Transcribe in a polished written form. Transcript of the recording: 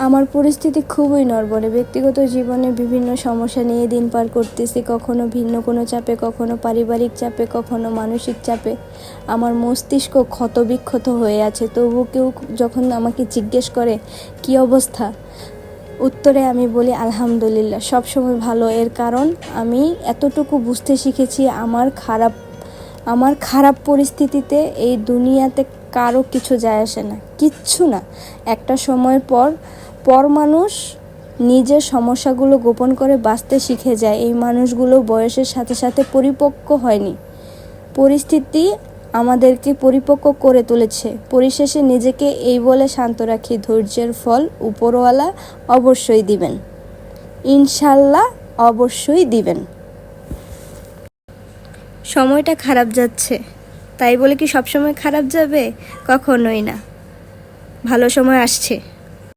আমার পরিস্থিতি খুবই নড়বড়ে। ব্যক্তিগত জীবনে বিভিন্ন সমস্যা নিয়ে দিন পার করতেছি, কখনো ভিন্ন কোনো চাপে, কখনো পারিবারিক চাপে, কখনো মানসিক চাপে। আমার মস্তিষ্ক ক্ষতবিক্ষত হয়ে আছে। তবু কেউ যখন আমাকে জিজ্ঞেস করে কী অবস্থা, উত্তরে আমি বলি আলহামদুলিল্লাহ, সবসময় ভালো। এর কারণ আমি এতটুকু বুঝতে শিখেছি, আমার খারাপ পরিস্থিতিতে এই দুনিয়াতে কারো কিছু যায় আসে না, কিচ্ছু না। একটা সময়ের পর মানুষ নিজের সমস্যাগুলো গোপন করে বাঁচতে শিখে যায়। এই মানুষগুলো বয়সের সাথে সাথে পরিপক্ক হয়নি, পরিস্থিতি আমাদেরকে পরিপক্ক করে তুলেছে। পরিশেষে নিজেকে এই বলে শান্ত রাখি, ধৈর্যের ফল উপরওয়ালা অবশ্যই দিবেন, ইনশাল্লাহ অবশ্যই দিবেন। সময়টা খারাপ যাচ্ছে, তাই বলে কি সবসময় খারাপ যাবে? কখনোই না, ভালো সময় আসছে।